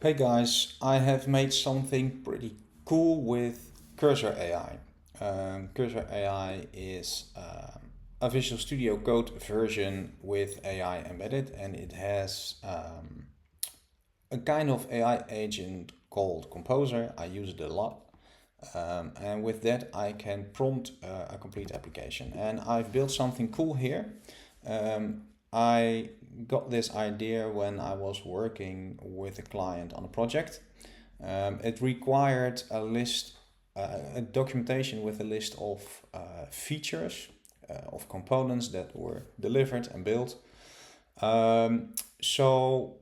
Hey guys, I have made something pretty cool with Cursor AI. Cursor AI is a Visual Studio Code version with AI embedded, and it has a kind of AI agent called Composer. I use it a lot. And with that, I can prompt a complete application. And I've built something cool here. I got this idea when I was working with a client on a project. It required a documentation with a list of features, of components that were delivered and built. So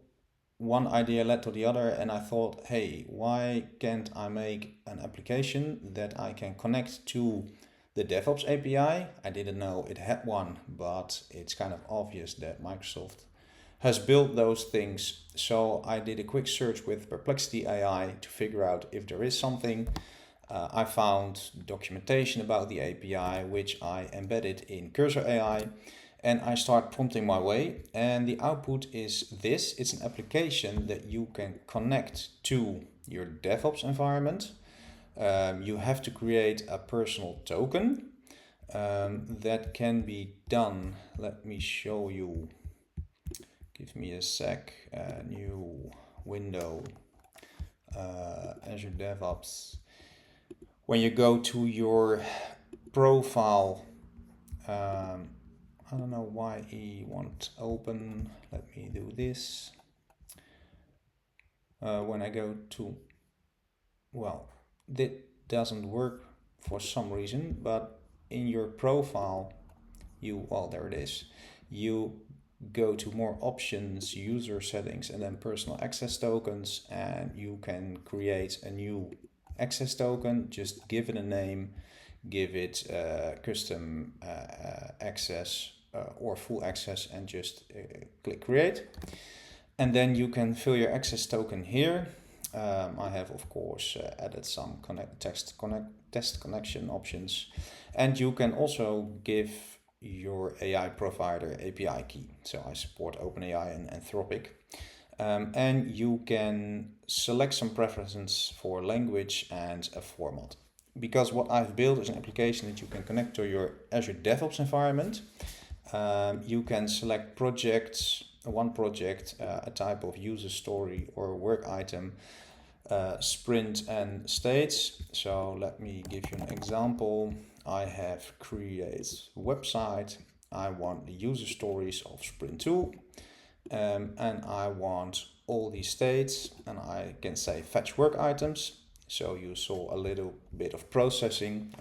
one idea led to the other, and I thought, hey, why can't I make an application that I can connect to the DevOps API? I didn't know it had one, but it's kind of obvious that Microsoft has built those things. So I did a quick search with Perplexity AI to figure out if there is something. I found documentation about the API, which I embedded in Cursor AI. And I start prompting my way, and the output is this. It's an application that you can connect to your DevOps environment. You have to create a personal token that can be done. Let me show you. Give me a sec. New window, Azure DevOps. When you go to your profile, I don't know why he won't open. Let me do this. When I go to, well, that doesn't work for some reason, but in your profile, there it is. You go to more options, user settings, and then personal access tokens, and you can create a new access token. Just give it a name, give it custom access or full access, and just click create. And then you can fill your access token here. I have, of course, added some test connection options. And you can also give your AI provider API key. So I support OpenAI and Anthropic. And you can select some preferences for language and a format. Because what I've built is an application that you can connect to your Azure DevOps environment. You can select one project, a type of user story or work item, sprint and states. So let me give you an example. I have created a website. I want the user stories of sprint 2. And I want all these states, and I can say fetch work items. So you saw a little bit of processing.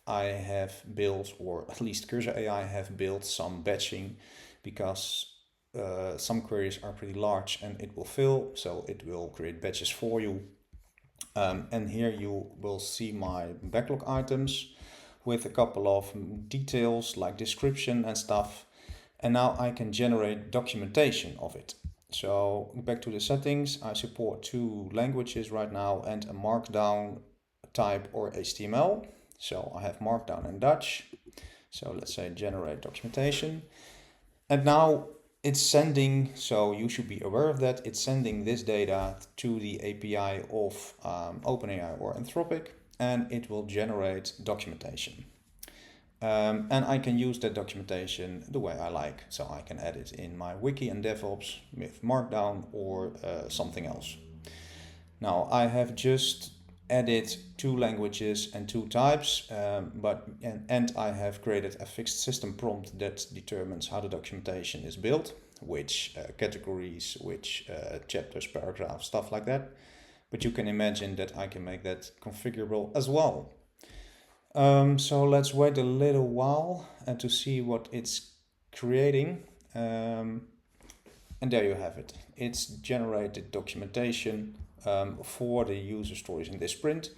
I have built, or at least Cursor AI have built, some batching, because some queries are pretty large and it will fill, so it will create batches for you. And here you will see my backlog items with a couple of details like description and stuff. And now I can generate documentation of it. So back to the settings, I support 2 languages right now and a markdown type or HTML. So I have markdown and Dutch. So let's say generate documentation. And now it's sending, so you should be aware of that, it's sending this data to the API of OpenAI or Anthropic, and it will generate documentation. And I can use that documentation the way I like. So I can add it in my wiki and DevOps with Markdown or something else. Now I have just added 2 languages and 2 types, and I have created a fixed system prompt that determines how the documentation is built, which categories, which chapters, paragraphs, stuff like that. But you can imagine that I can make that configurable as well. So let's wait a little while to see what it's creating. And there you have it. It's generated documentation for the user stories in this sprint.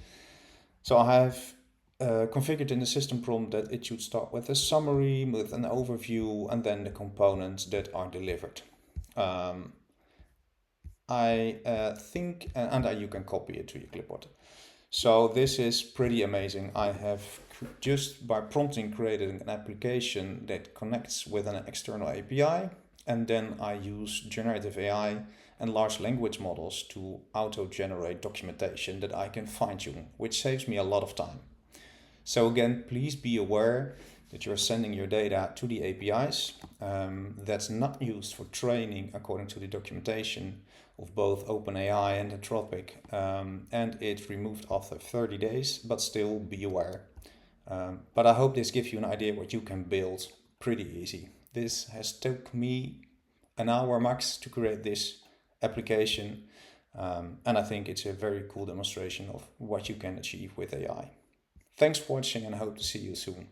So I have configured in the system prompt that it should start with a summary, with an overview, and then the components that are delivered. I think, and you can copy it to your clipboard. So this is pretty amazing. I have just by prompting created an application that connects with an external API. and then I use generative AI and large language models to auto-generate documentation that I can fine-tune, which saves me a lot of time. So again, please be aware that you're sending your data to the APIs. That's not used for training according to the documentation of both OpenAI and Anthropic, and it's removed after 30 days, but still be aware. But I hope this gives you an idea what you can build pretty easy. This has took me an hour max to create this application, and I think it's a very cool demonstration of what you can achieve with AI. Thanks for watching and I hope to see you soon.